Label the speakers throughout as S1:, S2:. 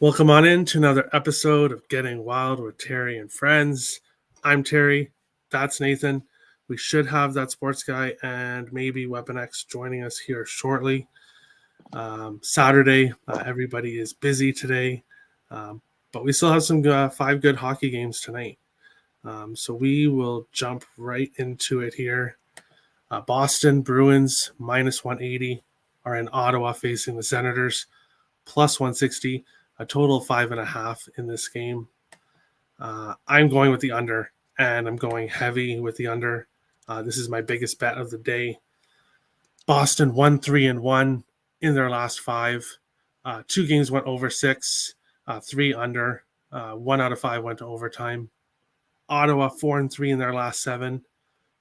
S1: Welcome on in to another episode of Getting Wild with Terry and Friends. I'm Terry. That's Nathan. We should have that sports guy and maybe Weapon X joining us here shortly. Saturday, everybody is busy today, but we still have some 5 good hockey games tonight. So we will jump right into it here. Boston Bruins minus 180 are in Ottawa facing the Senators plus 160. A total of 5.5 in this game. I'm going with the under, and I'm going heavy with the under. This is my biggest bet of the day. Boston 1-3-1 in their last 5. 2 games went over 6, 3 under. 1 out of 5 went to overtime. Ottawa 4-3 in their last 7.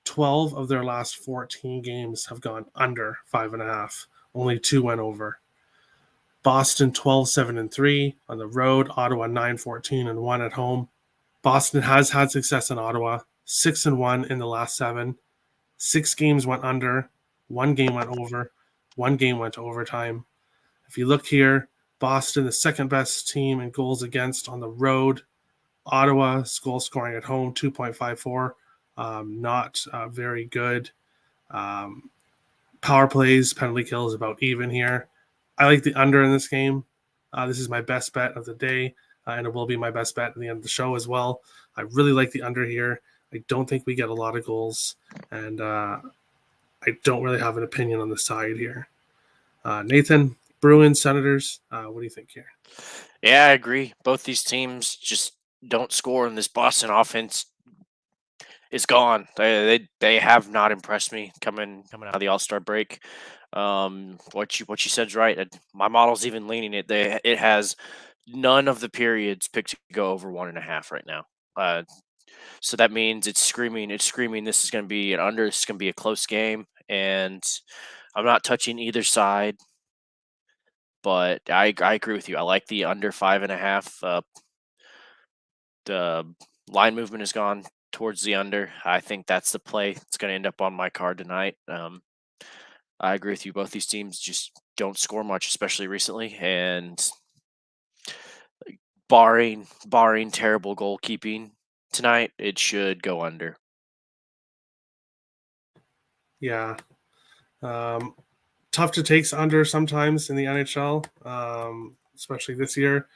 S1: 12 of their last 14 games have gone under 5.5. Only 2 went over. Boston 12-7-3 on the road. Ottawa 9-14-1 at home. Boston has had success in Ottawa, 6-1 in the last 7. 6 games went under, 1 game went over, 1 game went to overtime. If you look here, Boston, the second best team in goals against on the road. Ottawa's goal scoring at home, 2.54, not very good. Power plays, penalty kills about even here. I like the under in this game. This is my best bet of the day, and it will be my best bet at the end of the show as well. I really like the under here. I don't think we get a lot of goals, and I don't really have an opinion on the side here. Nathan, Bruins, Senators, what do you think here?
S2: Yeah, I agree. Both these teams just don't score, and this Boston offense is gone. They have not impressed me coming out of the All-Star break. What you said is right. My model's even leaning it. It has none of the periods picked to go over 1.5 right now. So that means it's screaming. This is going to be an under. This is going to be a close game, and I'm not touching either side. But I agree with you. I like the under 5.5. The line movement has gone towards the under. I think that's the play. It's going to end up on my card tonight. I agree with you. Both these teams just don't score much, especially recently, and barring terrible goalkeeping tonight, it should go under.
S1: Yeah. Tough to take under sometimes in the NHL, especially this year.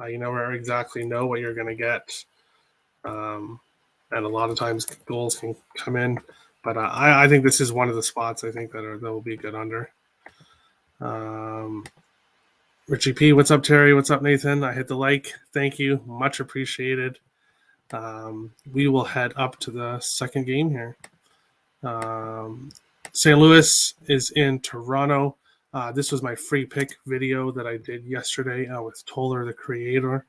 S1: You never exactly know what you're going to get. And a lot of times goals can come in. But I think this is one of the spots I think that will be good under. Richie P, what's up, Terry? What's up, Nathan? I hit the like. Thank you. Much appreciated. We will head up to the second game here. St. Louis is in Toronto. This was my free pick video that I did yesterday with Toller, the creator.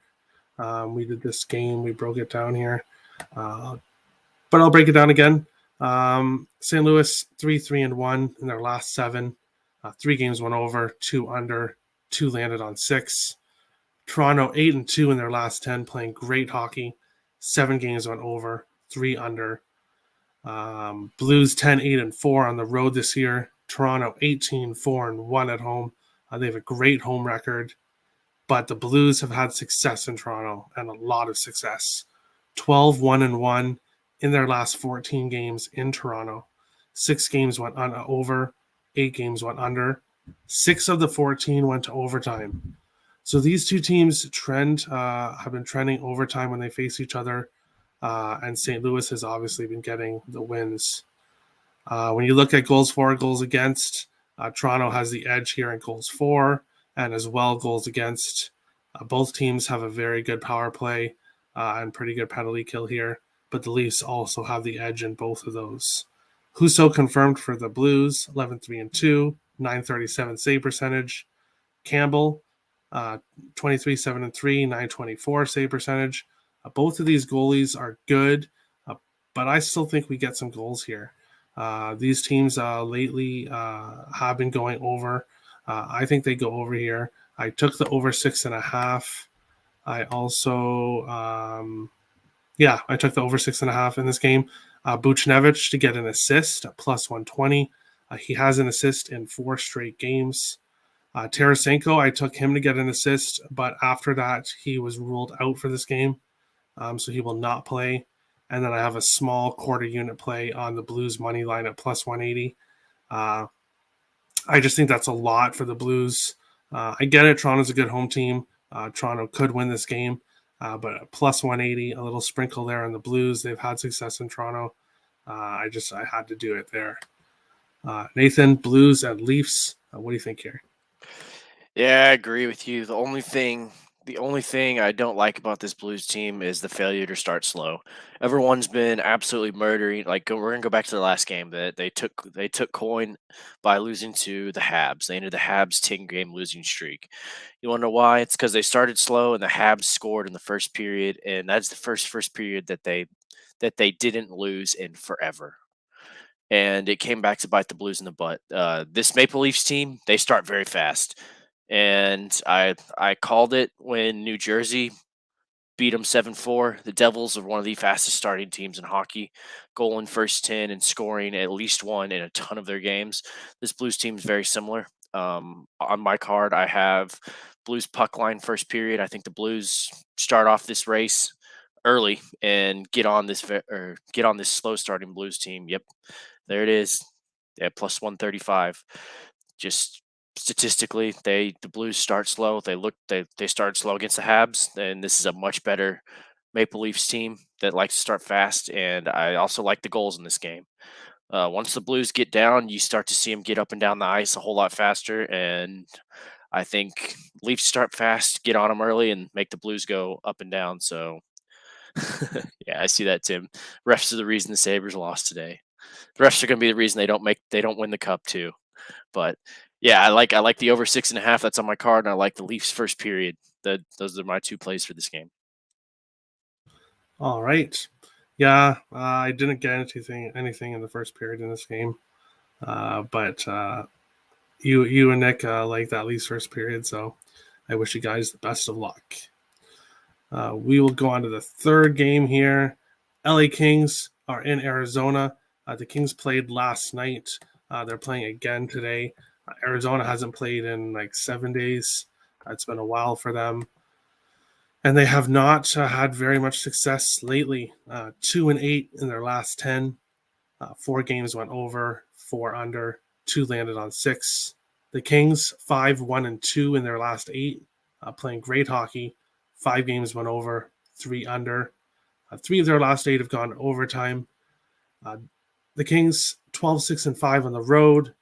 S1: We did this game. We broke it down here. But I'll break it down again. St. Louis 3-3-1 in their last 7. 3 games went over, 2 under, 2 landed on 6. Toronto 8-2 in their last 10, playing great hockey. 7 games went over, 3 under. Blues 10-8-4 on the road this year. Toronto 18-4-1 at home. They have a great home record, but the Blues have had success in Toronto and a lot of success. 12-1-1 in their last 14 games in Toronto. 6 games went over, 8 games went under. 6 of the 14 went to overtime. So these two teams have been trending overtime when they face each other, and St. Louis has obviously been getting the wins. When you look at goals for, goals against, Toronto has the edge here in goals for, and as well goals against. Both teams have a very good power play and pretty good penalty kill here, but the Leafs also have the edge in both of those. Husso confirmed for the Blues, 11-3-2, 937 save percentage. Campbell, 23-7-3, 924 save percentage. Both of these goalies are good, but I still think we get some goals here. These teams lately have been going over. I think they go over here. I took the over 6.5. I also, I took the over 6.5 in this game. Buchnevich to get an assist at plus 120. He has an assist in 4 straight games. Tarasenko, I took him to get an assist, but after that, he was ruled out for this game, so he will not play. And then I have a small quarter unit play on the Blues money line at plus 180. Uh, I just think that's a lot for the Blues. I get it. Toronto's a good home team. Toronto could win this game, but plus 180, a little sprinkle there on the Blues. They've had success in Toronto. I had to do it there. Nathan, Blues and Leafs. What do you think here?
S2: Yeah, I agree with you. The only thing I don't like about this Blues team is the failure to start slow. Everyone's been absolutely murdering. We're gonna go back to the last game that they took coin by losing to the Habs. They ended the Habs 10-game losing streak. You want to know why? It's because they started slow and the Habs scored in the first period, and that's the first period that they didn't lose in forever. And it came back to bite the Blues in the butt. This Maple Leafs team, they start very fast, and I called it when New Jersey beat them 7-4. The Devils are one of the fastest starting teams in hockey, goal in first 10 and scoring at least one in a ton of their games. This Blues team is very similar. On my card, I have Blues puck line first period. I think the Blues start off this race early and get on this slow starting Blues team. Yep, there it is. Yeah, plus 135. Just statistically, the Blues start slow. They start slow against the Habs, and this is a much better Maple Leafs team that likes to start fast. And I also like the goals in this game. Once the Blues get down, you start to see them get up and down the ice a whole lot faster. And I think Leafs start fast, get on them early, and make the Blues go up and down. So, yeah, I see that, Tim. Refs are the reason the Sabres lost today. The refs are going to be the reason they don't win the cup too. But yeah, I like the over 6.5. That's on my card, and I like the Leafs first period. Those are my two plays for this game.
S1: All right. Yeah, I didn't get anything in the first period in this game, but you and Nick like that Leafs first period, so I wish you guys the best of luck. We will go on to the third game here. LA Kings are in Arizona. The Kings played last night. They're playing again today. Arizona hasn't played in like 7 days. It's been a while for them. And they have not had very much success lately. 2-8 in their last 10. 4 games went over, 4 under, 2 landed on 6. The Kings 5-1-2 in their last 8, playing great hockey. 5 games went over, 3 under. 3 of their last 8 have gone overtime. The Kings 12-6-5 on the road.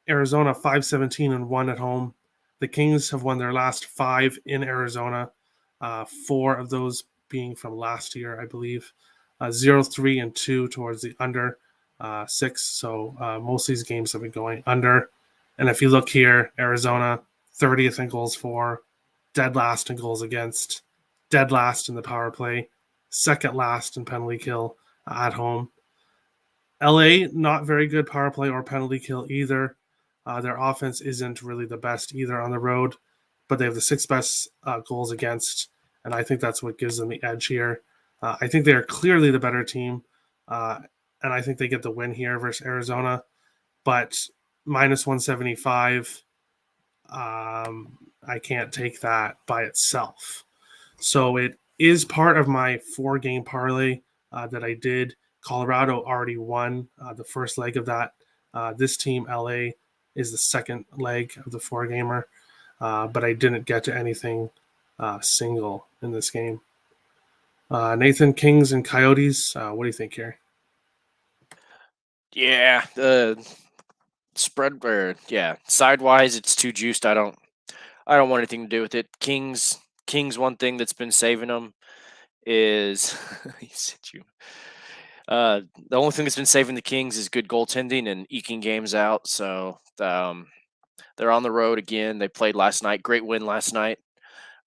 S1: Arizona 5-17-1 at home. The Kings have won their last 5 in Arizona. 4 of those being from last year, I believe. 0-3-2 towards the under 6. So most of these games have been going under. And if you look here, Arizona 30th in goals for, dead last in goals against, dead last in the power play, second last in penalty kill at home. LA, not very good power play or penalty kill either. Their offense isn't really the best either on the road, but they have the 6th best goals against, and I think that's what gives them the edge here. I think they are clearly the better team, and I think they get the win here versus Arizona, but minus 175, I can't take that by itself. So it is part of my 4-game parlay that I did. Colorado already won the first leg of that. This team, LA, is the second leg of the 4-gamer, but I didn't get to anything single in this game. Nathan, Kings and Coyotes, what do you think here?
S2: Yeah, the spread or yeah, sidewise it's too juiced. I don't want anything to do with it. Kings one thing that's been saving them is he said you. The only thing that's been saving the Kings is good goaltending and eking games out. So they're on the road again. They played last night. Great win last night.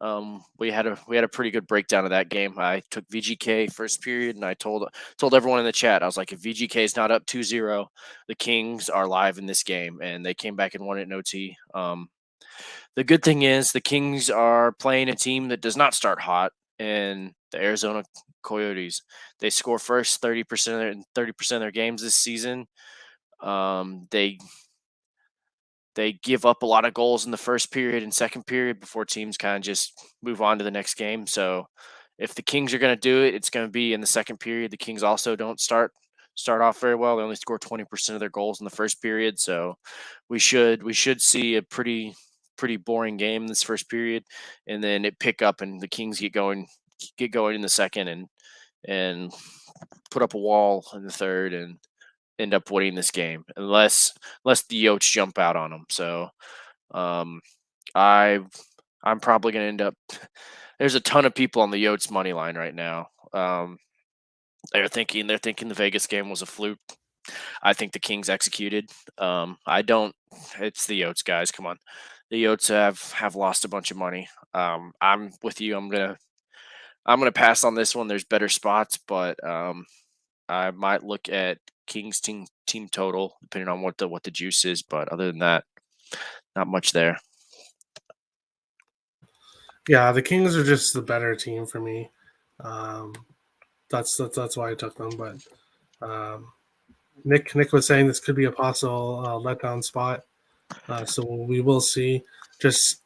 S2: We had a pretty good breakdown of that game. I took VGK first period, and I told everyone in the chat, I was like, if VGK is not up 2-0, the Kings are live in this game, and they came back and won it in OT. The good thing is the Kings are playing a team that does not start hot, and the Arizona Coyotes. They score first 30% of their games this season. They they give up a lot of goals in the first period and second period before teams kind of just move on to the next game. So if the Kings are going to do it, it's going to be in the second period. The Kings also don't start off very well. They only score 20% of their goals in the first period. So we should see a pretty boring game this first period, and then it pick up and the Kings get going in the second and put up a wall in the third and end up winning this game unless the Yotes jump out on them. So I'm probably going to end up. There's a ton of people on the Yotes money line right now. They're thinking the Vegas game was a fluke. I think the Kings executed. I don't. It's the Yotes, guys. Come on, the Yotes have lost a bunch of money. I'm with you. I'm gonna pass on this one. There's better spots, but I might look at Kings team total depending on what the juice is. But other than that, not much there.
S1: Yeah, the Kings are just the better team for me. That's why I took them. But Nick was saying this could be a possible letdown spot. So we will see. Just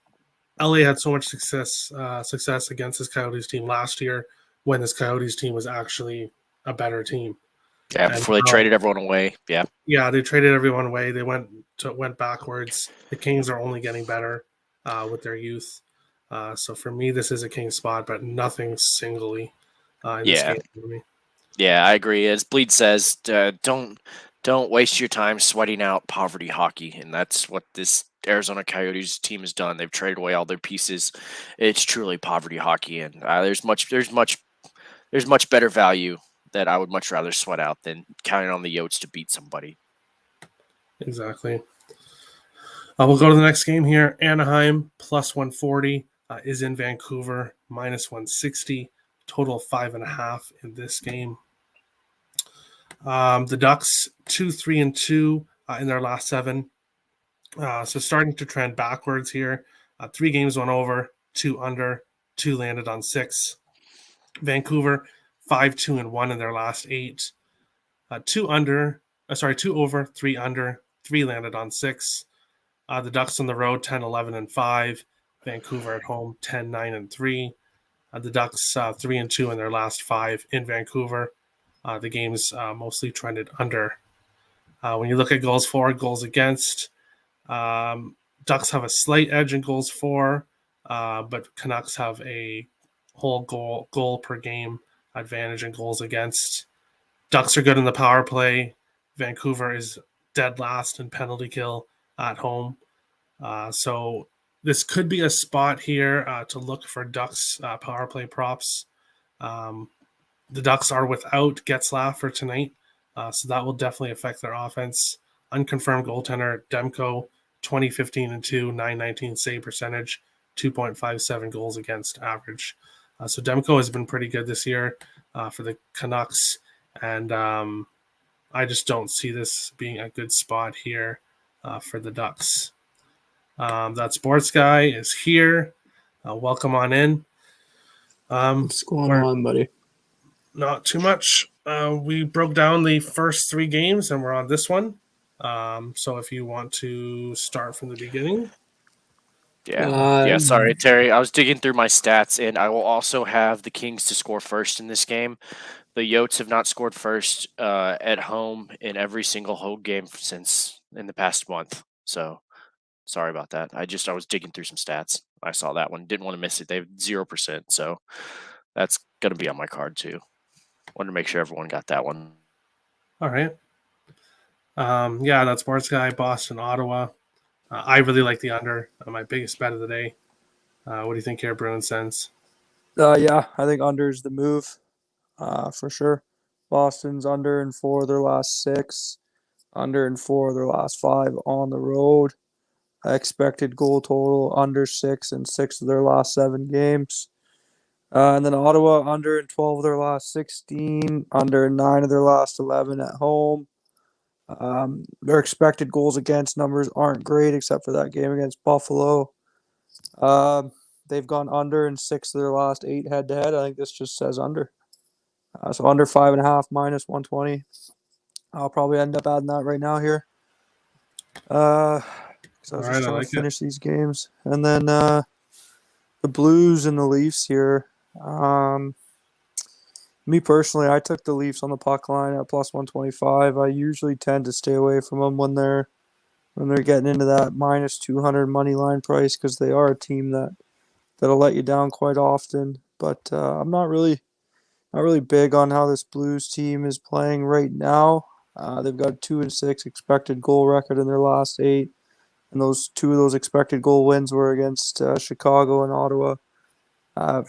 S1: LA had so much success against this Coyotes team last year when this Coyotes team was actually a better team.
S2: Yeah, before they traded everyone away. Yeah.
S1: Yeah, they traded everyone away. They went backwards. The Kings are only getting better with their youth. So for me, this is a King spot, but nothing singly in this game for me.
S2: Yeah, I agree. As Bleed says, don't waste your time sweating out poverty hockey, and that's what this Arizona Coyotes team has done. They've traded away all their pieces. It's truly poverty hockey, and there's much better value that I would much rather sweat out than counting on the Yotes to beat somebody.
S1: Exactly. We'll go to the next game here. Anaheim plus 140 is in Vancouver minus 160. Total 5.5 in this game. The Ducks 2-3-2 in their last 7. So starting to trend backwards here. 3 games went over, 2 under, 2 landed on 6. Vancouver 5-2-1 in their last 8. 2 over, 3 under, 3 landed on 6. The Ducks on the road 10-11-5. Vancouver at home 10-9-3. The Ducks 3-2 in their last 5 in Vancouver. The game's mostly trended under. When you look at goals for, goals against, Ducks have a slight edge in goals for, but Canucks have a whole goal per game advantage in goals against. Ducks are good in the power play. Vancouver is dead last in penalty kill at home. So this could be a spot here to look for Ducks power play props. The Ducks are without Getzlaf for tonight, so that will definitely affect their offense. Unconfirmed goaltender Demko, 20-15-2, 919 save percentage, 2.57 goals against average. So Demko has been pretty good this year for the Canucks, and I just don't see this being a good spot here for the Ducks. That sports guy is here. Welcome on in.
S3: What's going on, buddy?
S1: Not too much. We broke down the first 3 games, and we're on this one. So if you want to start from the beginning.
S2: Yeah. Sorry, Terry. I was digging through my stats, and I will also have the Kings to score first in this game. The Yotes have not scored first at home in every single home game since in the past month. So sorry about that. I was digging through some stats. I saw that one. Didn't want to miss it. They have 0%. So that's going to be on my card too. Wanted to make sure everyone got that one.
S1: All right. That sports guy, Boston, Ottawa. I really like the under. My biggest bet of the day. What do you think here, Bruin Sense?
S3: I think under is the move for sure. Boston's under in 4 of their last 6, under in 4 of their last 5 on the road. Expected goal total under 6 in 6 of their last 7 games. And then Ottawa under in 12 of their last 16, under in 9 of their last 11 at home. Their expected goals against numbers aren't great except for that game against Buffalo. They've gone under in 6 of their last 8 head-to-head. I think this just says under. So under 5.5 minus 120. I'll probably end up adding that right now here. Because So I
S1: All
S3: was
S1: right,
S3: just
S1: I
S3: trying
S1: like
S3: to
S1: it.
S3: finish these games. And then the Blues and the Leafs here. Me personally, I took the Leafs on the puck line at plus 125. I usually tend to stay away from them when they're getting into that minus 200 money line price because they are a team that'll let you down quite often. But I'm not really big on how this Blues team is playing right now. They've got a 2-6 expected goal record in their last 8, and those two of those expected goal wins were against Chicago and Ottawa.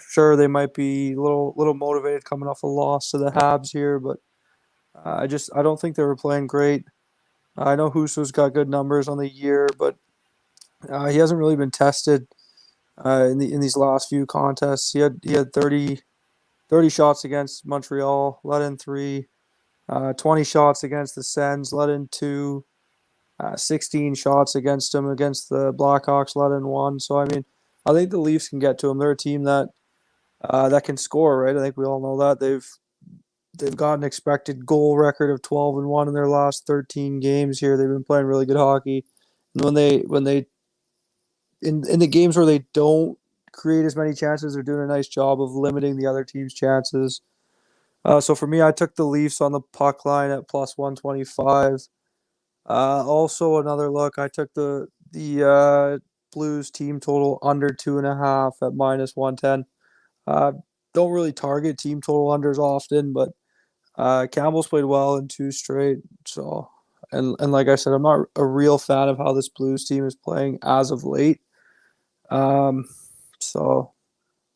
S3: Sure, they might be a little motivated coming off a loss to the Habs here, but I don't think they were playing great. I know Husso's got good numbers on the year, but he hasn't really been tested in these last few contests. He had 30 shots against Montreal, let in 3. 20 shots against the Sens, let in 2. 16 shots against him against the Blackhawks, let in 1. So I mean, I think the Leafs can get to him. They're a team that can score, right? I think we all know that they've got an expected goal record of 12-1 in their last 13 games here. They've been playing really good hockey. And when they in the games where they don't create as many chances, they're doing a nice job of limiting the other team's chances. So for me, I took the Leafs on the puck line at plus 125. Also another look, I took the Blues team total under 2.5 at minus 110. Uh, don't really target team total unders often, but Campbell's played well in 2 straight. So and like I said, I'm not a real fan of how this Blues team is playing as of late. Um, so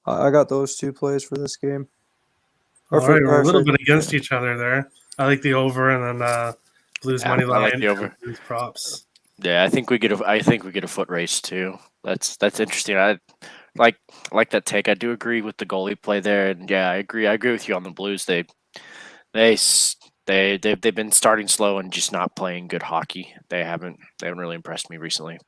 S3: I got those 2 plays for this game.
S1: All right, we're a
S3: Or
S1: little
S3: sorry,
S1: bit against
S3: yeah.
S1: each other there. I like the over, and then Blues
S2: Yeah,
S1: money
S2: I like
S1: line
S2: the
S1: and
S2: over.
S1: Blues props.
S2: Yeah, I think we get a foot race too. That's interesting. I like like that take. I do agree with the goalie play there, and yeah, I agree. I agree with you on the Blues. They s- they've been starting slow and just not playing good hockey. They haven't really impressed me recently.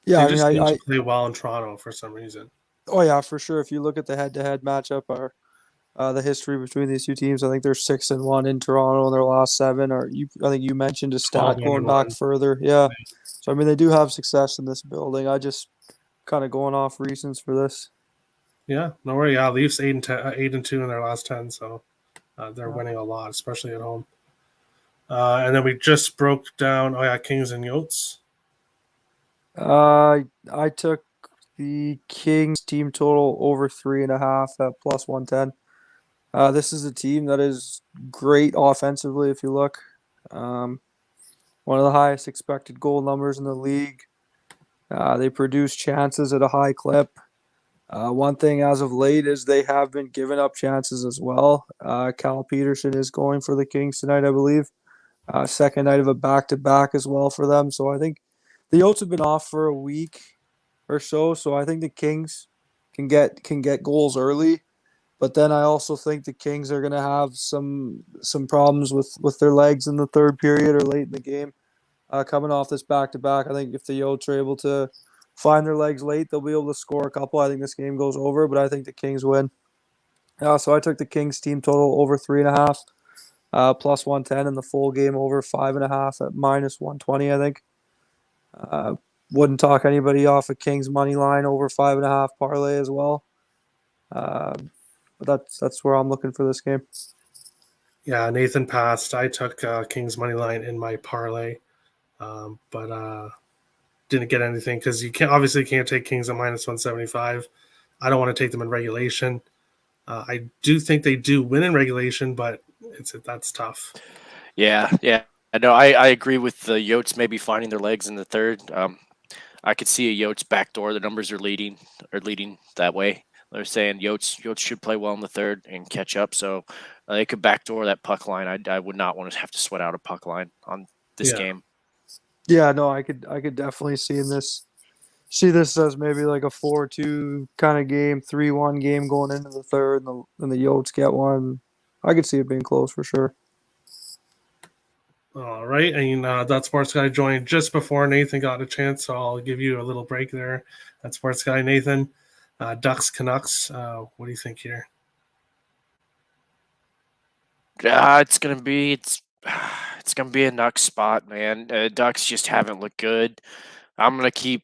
S3: Yeah,
S1: They
S3: I mean,
S1: just seem to
S3: I
S1: play well in Toronto for some reason.
S3: oh yeah, for sure. If you look at the head-to-head matchup, or the history between these 2 teams, I think they're 6-1 in Toronto in their last 7. I think you mentioned a
S1: 12
S3: stat
S1: under
S3: going back
S1: one.
S3: further. Yeah, so I mean, they do have success in this building. I just kind of going off reasons for this.
S1: Yeah, no worry. Yeah, Leafs 8-2 in their last 10, so they're
S3: Uh,
S1: winning a lot, especially at home. And then we just broke down. Oh yeah, Kings and Yotes.
S3: I took the Kings team total over 3.5 at plus 110. This is a team that is great offensively. If you look, um, one of the highest expected goal numbers in the league. They produce chances at a high clip. One thing as of late is they have been giving up chances as well. Cal Peterson is going for the Kings tonight, I believe. Second night of a back-to-back as well for them. So I think the Yotes have been off for a week or so. So I think the Kings can get goals early. But then I also think the Kings are going to have some problems with their legs in the third period or late in the game. Coming off this back-to-back, I think if the Yotes are able to find their legs late, they'll be able to score a couple. I think this game goes over, but I think the Kings win. So I took the Kings team total over 3.5, plus 110, and the full game over 5.5 at minus 120. I think. Uh, wouldn't talk anybody off a Kings money line over 5.5 parlay as well. But that's where I'm looking for this game.
S1: Yeah, Nathan passed. I took Kings money line in my parlay, but didn't get anything because you can't take Kings at minus 175. I don't want to take them in regulation. I do think they do win in regulation, but that's tough.
S2: Yeah. I know. I agree with the Yotes maybe finding their legs in the third. I could see a Yotes backdoor. The numbers are leading that way. They're saying Yotes should play well in the third and catch up. So they could backdoor that puck line. I would not want to have to sweat out a puck line on this
S1: Yeah,
S2: game.
S3: Yeah, no, I could definitely see this as maybe like a 4-2 kind of game, 3-1 game going into the third, and the Yotes get one. I could see it being close for sure.
S1: all right. And that sports guy joined just before Nathan got a chance, so I'll give you a little break there. That sports guy, Nathan. Ducks Canucks. What do you think here?
S2: It's gonna be it's gonna be a Nucks spot, man. Ducks just haven't looked good. I'm gonna keep.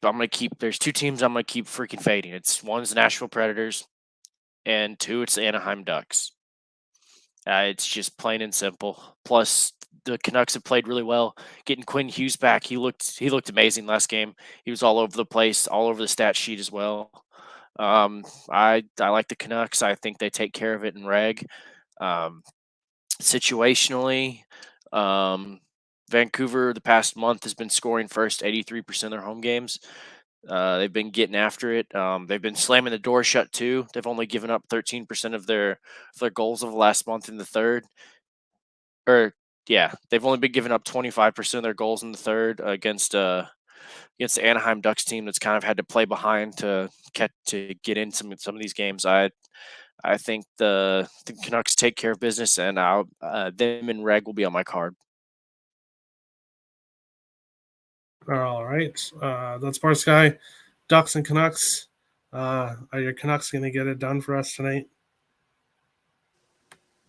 S2: There's two teams I'm gonna keep freaking fading. One's the Nashville Predators, and two, it's the Anaheim Ducks. It's just plain and simple. Plus, the Canucks have played really well. Getting Quinn Hughes back, he looked amazing last game. He was all over the place, all over the stat sheet as well. I like the Canucks. I think they take care of it in reg. Um, Situationally, um, Vancouver the past month has been scoring first 83% of their home games. They've been getting after it. They've been slamming the door shut too. They've only given up 13% of their goals of the last month in the third. Or yeah, they've only been giving up 25% of their goals in the third against the Anaheim Ducks team that's kind of had to play behind to get in some of these games. I think the Canucks take care of business, and them and Reg will be on my card.
S1: All right. That's Bar Sky. Ducks and Canucks. Are your Canucks going to get it done for us tonight?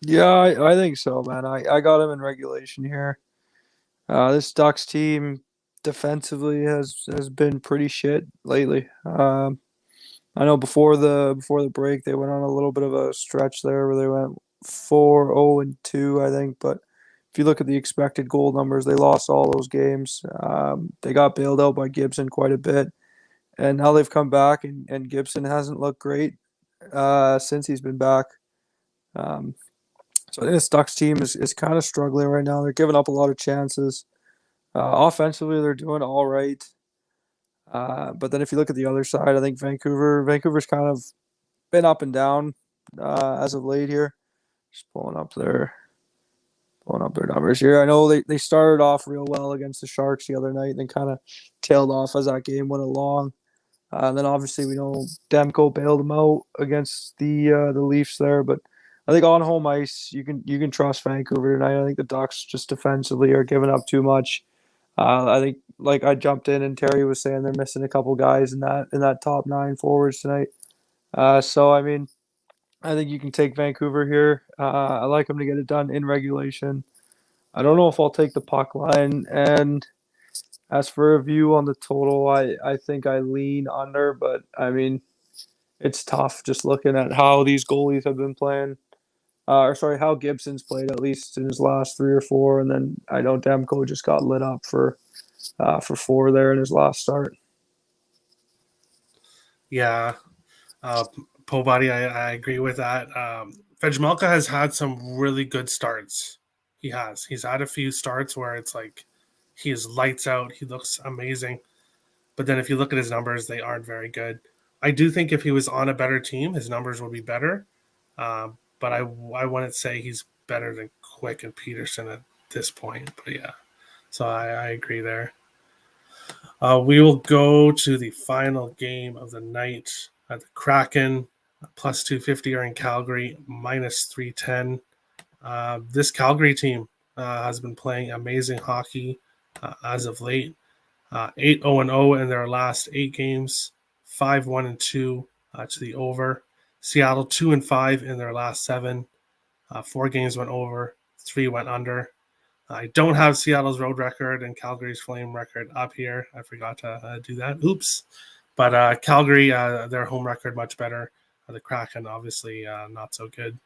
S3: Yeah, I think so, man. I got him in regulation here. This Ducks team defensively has been pretty shit lately. I know before the break they went on a little bit of a stretch there where they went 4-0-2, I think. But if you look at the expected goal numbers, they lost all those games. They got bailed out by Gibson quite a bit, and now they've come back and Gibson hasn't looked great since he's been back. Um, so I think this Ducks team is kind of struggling right now. They're giving up a lot of chances. Offensively, they're doing all right. But then if you look at the other side, I think Vancouver's kind of been up and down as of late here. Just pulling up their numbers here. I know they started off real well against the Sharks the other night, and then kind of tailed off as that game went along. And then obviously we know Demko bailed them out against the Leafs there, but I think on home ice you can trust Vancouver tonight. I think the Ducks just defensively are giving up too much. I think like I jumped in and Terry was saying they're missing a couple guys in that top 9 forwards tonight. So I mean I think you can take Vancouver here. I like them to get it done in regulation. I don't know if I'll take the puck line. And as for a view on the total, I think I lean under, but I mean, it's tough just looking at how these goalies have been playing. Or sorry, how Gibson's played at least in his last 3 or 4, and then I know Demko just got lit up for 4 there in his last start.
S1: Yeah. Body, I agree with that. Vejmelka has had some really good starts. He has. He's had a few starts where it's like he is lights out. He looks amazing. But then if you look at his numbers, they aren't very good. I do think if he was on a better team, his numbers would be better. But I wouldn't say he's better than Quick and Peterson at this point. But yeah, so I agree there. We will go to the final game of the night at the Kraken. Plus 250 are in Calgary, minus 310. This Calgary team has been playing amazing hockey as of late. 8-0-0 in their last 8 games, 5-1-2 to the over. Seattle 2-5 in their last 7. 4 games went over, 3 went under. I don't have Seattle's road record and Calgary's flame record up here. I forgot to do that. Oops. But Calgary, their home record much better. The Kraken, obviously, not so good.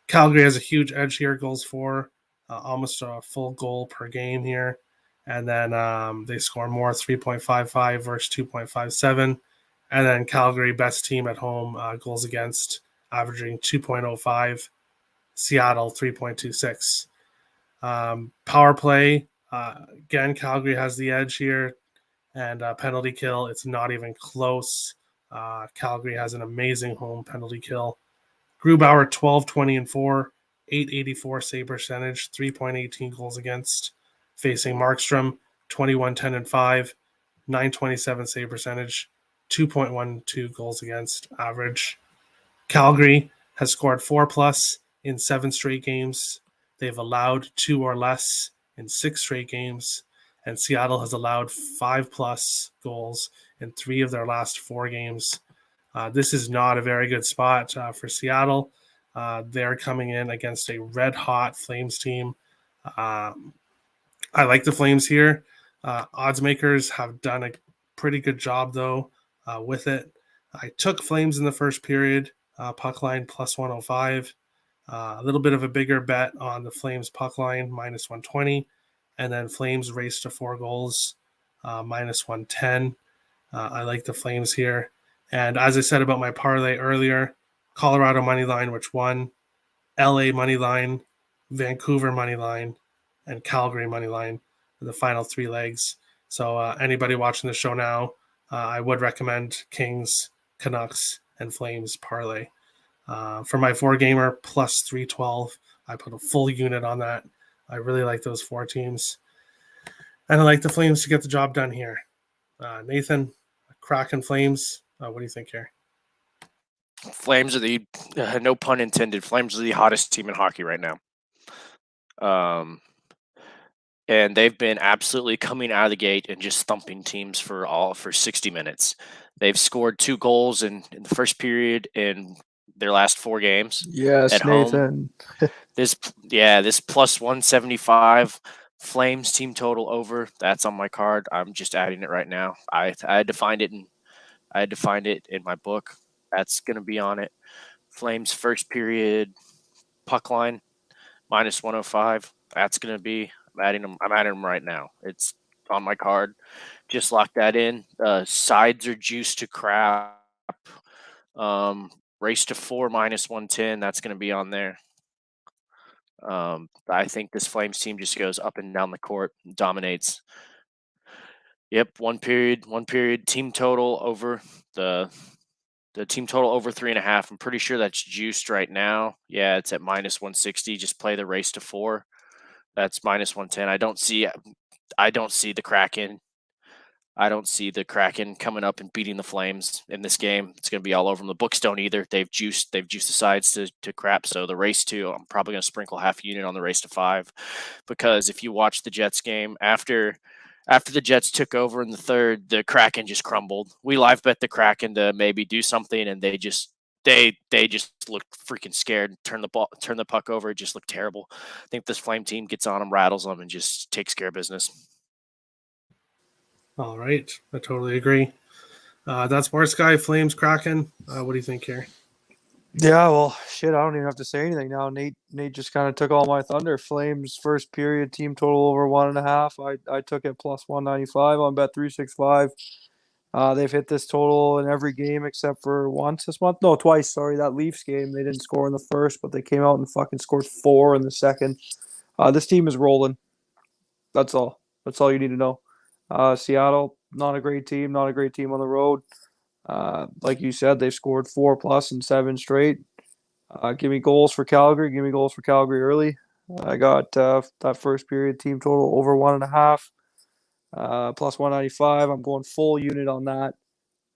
S1: Calgary has a huge edge here, goals for, almost a full goal per game here. And then they score more, 3.55 versus 2.57. And then Calgary, best team at home, goals against, averaging 2.05. Seattle, 3.26. Power play, again, Calgary has the edge here. And penalty kill, it's not even close. Calgary has an amazing home penalty kill. Grubauer 12-20-4, 884 save percentage, 3.18 goals against. Facing Markstrom 21-10-5, 927 save percentage, 2.12 goals against average. Calgary has scored 4+ in 7 straight games. They've allowed 2 or less in 6 straight games. And Seattle has allowed 5+ goals in 3 of their last 4 games. This is not a very good spot for Seattle. They're coming in against a red-hot Flames team. I like the Flames here. Odds makers have done a pretty good job, though, with it. I took Flames in the first period, puck line plus 105. A little bit of a bigger bet on the Flames puck line, minus 120. And then Flames race to 4 goals, minus 110. I like the Flames here. And as I said about my parlay earlier, Colorado money line, which won, LA money line, Vancouver money line, and Calgary money line are the final 3 legs. So anybody watching the show now, I would recommend Kings, Canucks, and Flames parlay. For my 4-gamer plus 312, I put a full unit on that. I really like those 4 teams. And I like the Flames to get the job done here. Nathan, Kraken Flames, what do you think here?
S2: Flames are the no pun intended. Flames are the hottest team in hockey right now. And they've been absolutely coming out of the gate and just thumping teams for 60 minutes. They've scored 2 goals in the first period in their last 4 games.
S3: Yes,
S2: at
S3: Nathan.
S2: Home. This plus 175 Flames team total over. That's on my card. I'm just adding it right now. I had to find it in my book. That's going to be on it. Flames first period puck line minus 105. That's going to be. I'm adding them right now. It's on my card. Just lock that in. Sides are juiced to crap. Race to 4 minus 110. That's going to be on there. I think this Flames team just goes up and down the court, dominates. Yep, one period, team total over the team total over 3.5. I'm pretty sure that's juiced right now. Yeah, it's at minus 160. Just play the race to 4. That's minus 110. I don't see the Kraken. I don't see the Kraken coming up and beating the Flames in this game. It's going to be all over them. The books don't either. They've juiced the sides to crap. So the race to, I'm probably going to sprinkle half a unit on the race to 5, because if you watch the Jets game after the Jets took over in the third, the Kraken just crumbled. We live bet the Kraken to maybe do something, and they just looked freaking scared. Turn the puck over. It just looked terrible. I think this Flame team gets on them, rattles them, and just takes care of business.
S1: All right. I totally agree. That's Sports Guy, Flames, Kraken. What do you think here?
S3: Yeah, well, shit, I don't even have to say anything now. Nate just kind of took all my thunder. Flames first period team total over 1.5. I took it plus 195 on Bet365. They've hit this total in every game except for once this month. No, twice. Sorry, that Leafs game they didn't score in the first, but they came out and fucking scored 4 in the second. This team is rolling. That's all. That's all you need to know. Seattle, not a great team. Not a great team on the road. Like you said, they've scored 4+ in 7 straight. Give me goals for Calgary. Give me goals for Calgary early. I got that first period team total over 1.5, plus 195. I'm going full unit on that.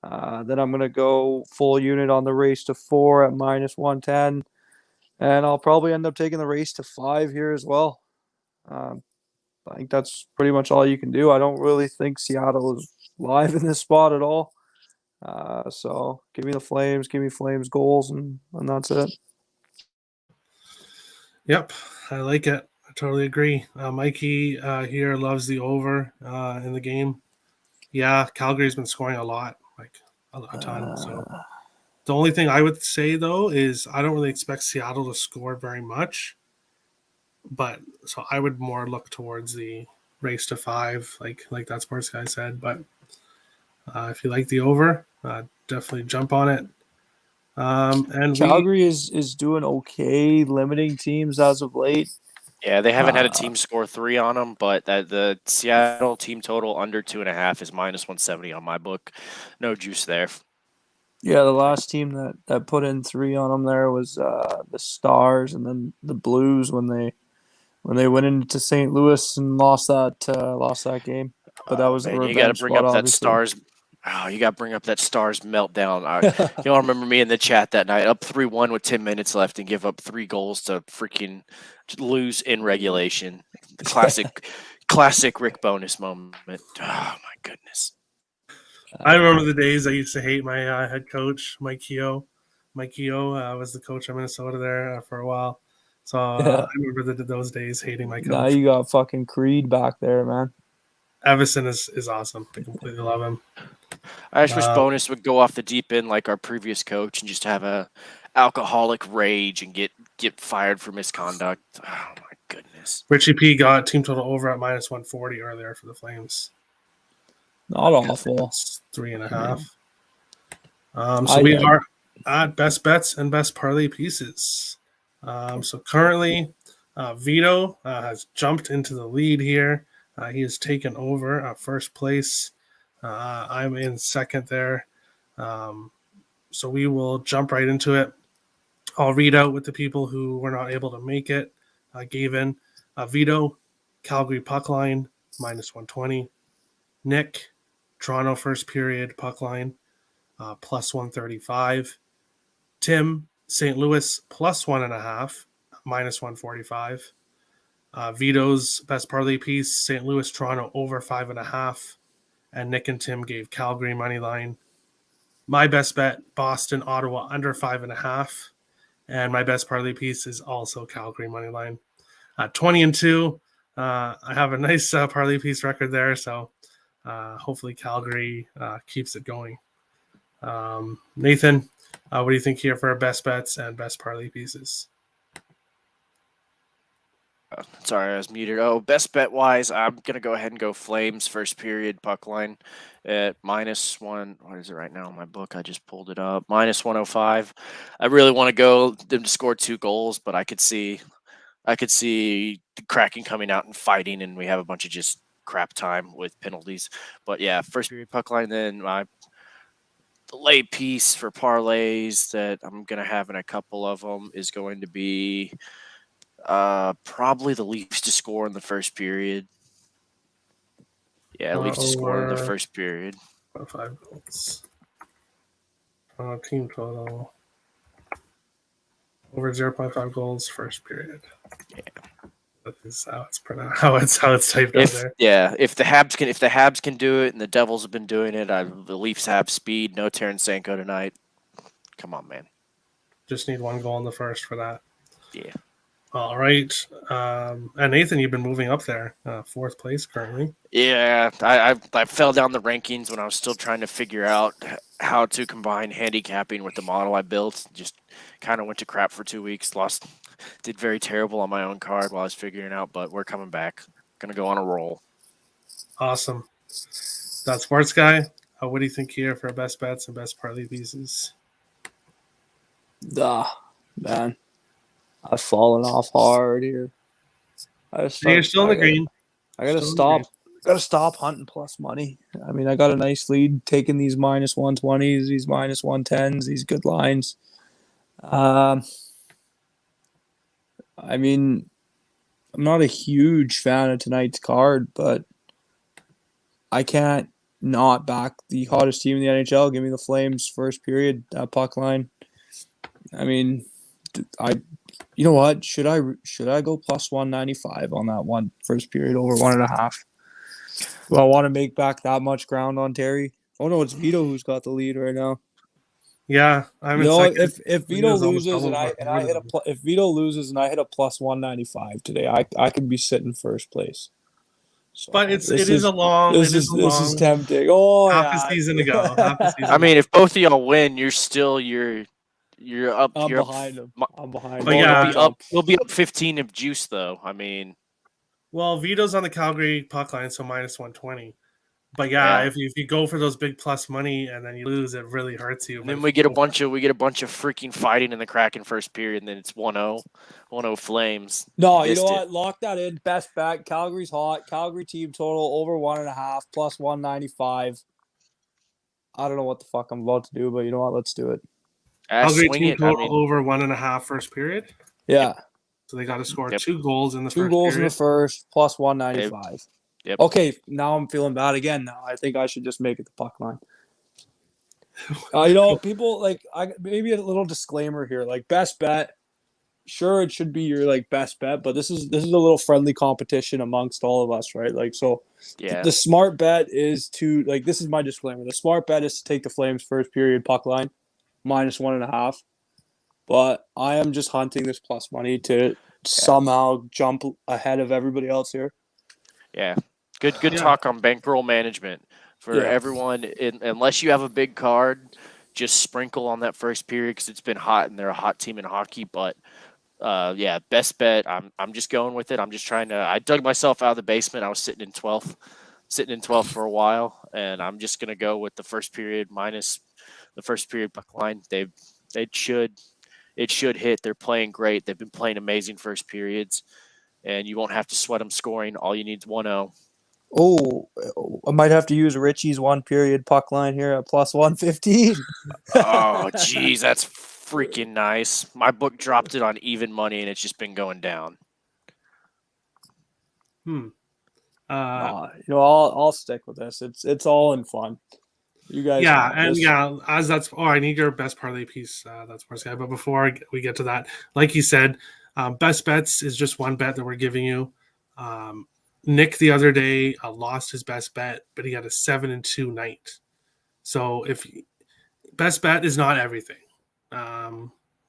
S3: Then I'm going to go full unit on the race to 4 at minus 110. And I'll probably end up taking the race to 5 here as well. I think that's pretty much all you can do. I don't really think Seattle is live in this spot at all. So give me the Flames, give me Flames goals, and that's it.
S1: Yep, I like it. I totally agree. Mikey here loves the over in the game. Yeah, Calgary's been scoring a lot, like a ton. So the only thing I would say, though, is I don't really expect Seattle to score very much. But so I would more look towards the race to 5, like that Sports Guy said. But if you like the over, definitely jump on it. And
S3: Calgary is doing okay, limiting teams as of late.
S2: Yeah, they haven't had a team score 3 on them, but the Seattle team total under 2.5 is minus 170 on my book. No juice there.
S3: Yeah, the last team that put in 3 on them there was the Stars, and then the Blues when they went into St. Louis and lost that game. But that was
S2: man,
S3: the
S2: you got to
S3: revenge
S2: bring
S3: spot,
S2: up that
S3: obviously.
S2: Stars. Oh, you got to bring up that Stars meltdown. You all remember me in the chat that night, up 3-1 with 10 minutes left, and give up 3 goals to freaking lose in regulation. The classic Rick Bonus moment. Oh my goodness.
S1: I remember the days I used to hate my head coach, Mike Keogh. Mike Keogh was the coach of Minnesota there for a while. So I remember those days hating my coach.
S3: Now you got fucking Creed back there, man.
S1: Everson is awesome. I completely love him.
S2: I just wish Bonus would go off the deep end like our previous coach and just have a alcoholic rage and get fired for misconduct. Oh my goodness.
S1: Richie P got team total over at minus 140 earlier for the Flames.
S3: Not awful.
S1: It's 3.5. So we are at best bets and best parlay pieces. So currently, Vito has jumped into the lead here. He has taken over first place. I'm in second there. So we will jump right into it. I'll read out with the people who were not able to make it. Gave in Vito, Calgary puck line, minus 120. Nick, Toronto first period puck line, plus 135. Tim, St. Louis, plus 1.5, minus 145. Vito's best parlay piece, St. Louis, Toronto, over 5.5. And Nick and Tim gave Calgary money line. My best bet, Boston, Ottawa, under 5.5. And my best parlay piece is also Calgary money line. 20-2. I have a nice parlay piece record there, so hopefully Calgary keeps it going. Nathan, what do you think here for our best bets and best parlay pieces?
S2: Sorry, I was muted. Oh, best bet wise, I'm gonna go ahead and go Flames first period puck line at minus one. What is it right now in my book? I just pulled it up. Minus 105. I really want to go them to score 2 goals, but I could see the Kraken coming out and fighting, and we have a bunch of just crap time with penalties. But yeah, first period puck line. Then my lay piece for parlays that I'm gonna have in a couple of them is going to be probably the Leafs to score in the first period. Yeah, Leafs to score in the first period.
S1: 5 goals. Team total over 0.5 goals first period.
S2: Yeah.
S1: That is how it's pronounced. How it's typed out there.
S2: Yeah, if the Habs can do it, and the Devils have been doing it, the Leafs have speed. No Tarasenko tonight. Come on, man.
S1: Just need 1 goal in the first for that.
S2: Yeah.
S1: All right. And Nathan, you've been moving up there, 4th place currently.
S2: Yeah, I fell down the rankings when I was still trying to figure out how to combine handicapping with the model I built. Just kind of went to crap for 2 weeks. Did very terrible on my own card while I was figuring out, but we're coming back. Gonna go on a roll.
S1: Awesome. That sports guy. What do you think here for best bets and best parlay pieces?
S3: Man. I've fallen off hard here.
S1: You're still in the green.
S3: I gotta stop. Gotta stop hunting plus money. I mean, I got a nice lead taking these minus 120s, these minus 110s, these good lines. I mean, I'm not a huge fan of tonight's card, but I can't not back the hottest team in the NHL. Give me the Flames first period, puck line. I mean, you know what? Should I go plus 195 on that one first period over 1.5? Do I want to make back that much ground on Terry? Oh no, it's Vito who's got the lead right now.
S1: Yeah, I'm
S3: you
S1: in
S3: know,
S1: second.
S3: if Vito loses and if Vito loses and I hit a plus 195 today, I could be sitting first place. So
S1: but it is a long.
S3: This is tempting. Oh,
S1: half a season to go.
S2: I mean, if both of y'all win, you're up.
S3: I'm
S2: you're
S3: behind
S2: up,
S3: him. I'm behind
S1: but
S3: him.
S1: yeah,
S2: we'll be up 15 of juice though. I mean,
S1: well, Vito's on the Calgary puck line, so minus 120. But yeah, if you go for those big plus money and then you lose, it really hurts you.
S2: And then we get a bunch of freaking fighting in the Kraken first period, and then it's 1-0 Flames.
S3: No, you know what? Lock that in. Best bet. Calgary's hot. Calgary team total over 1.5 plus 195. I don't know what the fuck I'm about to do, but you know what? Let's do it.
S1: Calgary team total over 1.5 first period.
S3: Yeah.
S1: So they got to score 2 goals in the first.
S3: 2 goals
S1: period.
S3: In the first plus 195.
S2: Yep.
S3: Okay, now I'm feeling bad again. Now I think I should just make it the puck line. You know, people maybe a little disclaimer here. Like best bet, sure it should be your best bet, but this is a little friendly competition amongst all of us, right? Like so.
S2: Yeah.
S3: The smart bet is to this is my disclaimer. The smart bet is to take the Flames first period puck line, minus 1.5. But I am just hunting this plus money to somehow jump ahead of everybody else here.
S2: Yeah. Good
S1: Yeah.
S2: talk on bankroll management for
S3: Yeah.
S2: everyone. Unless you have a big card, just sprinkle on that first period because it's been hot and they're a hot team in hockey. But yeah, best bet. I'm just going with it. I'm just trying to. I dug myself out of the basement. I was sitting in 12th for a while, and I'm just gonna go with the first period minus the first period puck line. It should hit. They're playing great. They've been playing amazing first periods, and you won't have to sweat them scoring. All you need is 1-0.
S3: Oh, I might have to use Richie's 1 period puck line here at plus 115.
S2: Oh, geez, that's freaking nice. My book dropped it on even money, and it's just been going down.
S3: I'll stick with this. It's all in fun. You guys,
S1: Yeah,
S3: know
S1: and
S3: this.
S1: yeah, as that's. Oh, I need your best parlay piece. That's sports guy. But before we get to that, like you said, best bets is just one bet that we're giving you. Nick the other day lost his best bet, but he had a 7-2 night. So if best bet is not everything.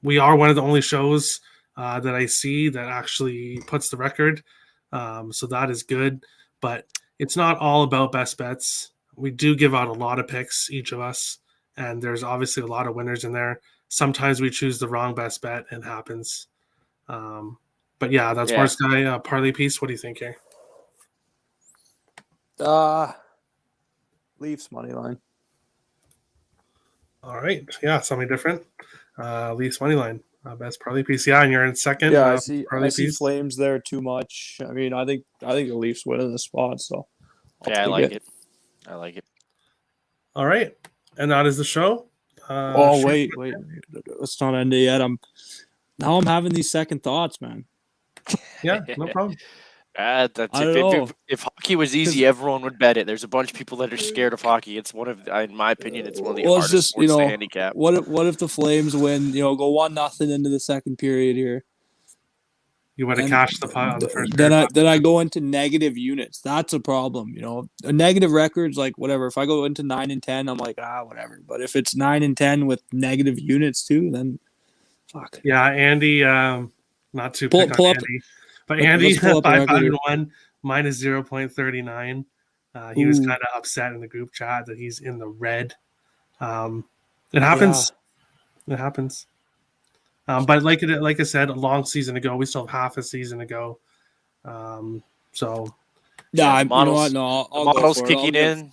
S1: We are one of the only shows that I see that actually puts the record. So that is good, but it's not all about best bets. We do give out a lot of picks, each of us, and there's obviously a lot of winners in there. Sometimes we choose the wrong best bet and it happens. But yeah, that's Sports Guy parlay piece. What do you think here?
S3: Leafs money line.
S1: All right. Yeah, something different. Leafs money line. Best parlay piece. Yeah, and you're in second.
S3: Yeah, I see
S1: piece.
S3: Flames there too much. I mean, I think the Leafs win in the spot, so
S2: I like it. I like it.
S1: All right. And that is the show.
S3: Wait. It's not ended yet. I'm having these second thoughts, man.
S1: Yeah, no problem.
S2: If hockey was easy, everyone would bet it. There's a bunch of people that are scared of hockey. It's in my opinion, it's one of the hardest sports to handicap.
S3: What if the Flames win? Go 1-0 into the second period here.
S1: You would have cashed the pot on the first period.
S3: Then I go into negative units. That's a problem. A negative record's like whatever. If I go into 9 and 10, I'm like whatever. But if it's 9 and 10 with negative units too, then fuck.
S1: Yeah, Andy. Not to pick on Andy, but Andy 5-1 minus 0.39. He was kind of upset in the group chat that he's in the red. It happens. Yeah. It happens. But like I said, a long season ago, we still have half a season to go. So
S2: yeah,
S3: you know what? No,
S2: I'll models kicking in.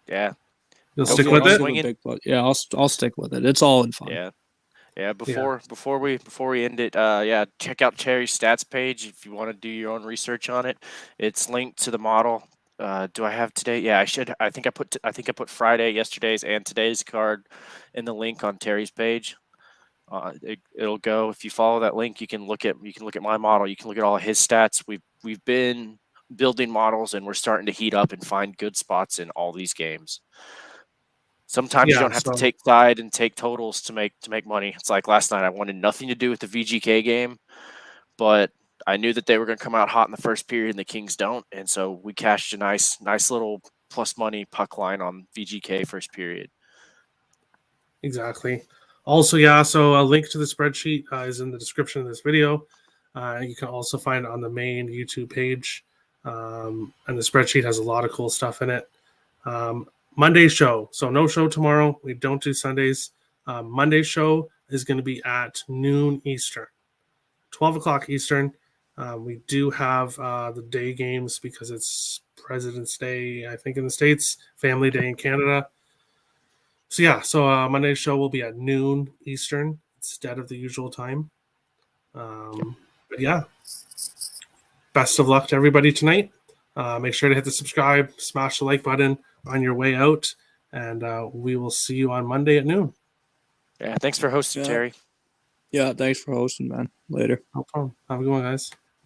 S2: Yeah,
S1: you'll stick with it.
S3: Yeah, I'll stick with it. It's all in fun.
S2: Yeah. Before we end it, check out Terry's stats page if you want to do your own research on it. It's linked to the model. Do I have today? Yeah, I should. I think I put Friday, yesterday's, and today's card in the link on Terry's page. It'll go if you follow that link. You can look at my model. You can look at all his stats. We've been building models and we're starting to heat up and find good spots in all these games. Sometimes you don't have to take side and take totals to make money. It's like last night. I wanted nothing to do with the VGK game, but I knew that they were going to come out hot in the first period and the Kings don't, and so we cashed a nice little plus money puck line on VGK first period.
S1: Exactly. Also, so a link to the spreadsheet is in the description of this video. You can also find it on the main YouTube page. And the spreadsheet has a lot of cool stuff in it. Monday show. So no show tomorrow. We don't do Sundays. Monday show is going to be at noon Eastern, 12 o'clock Eastern. We do have the day games because it's President's Day, I think, in the States, Family Day in Canada. So Monday's show will be at noon Eastern instead of the usual time. But yeah, best of luck to everybody tonight. Make sure to hit the subscribe, smash the like button on your way out, and we will see you on Monday at noon.
S2: Yeah, thanks for hosting, Terry.
S3: Yeah, thanks for hosting, man. Later.
S1: No problem. Have a good one, guys.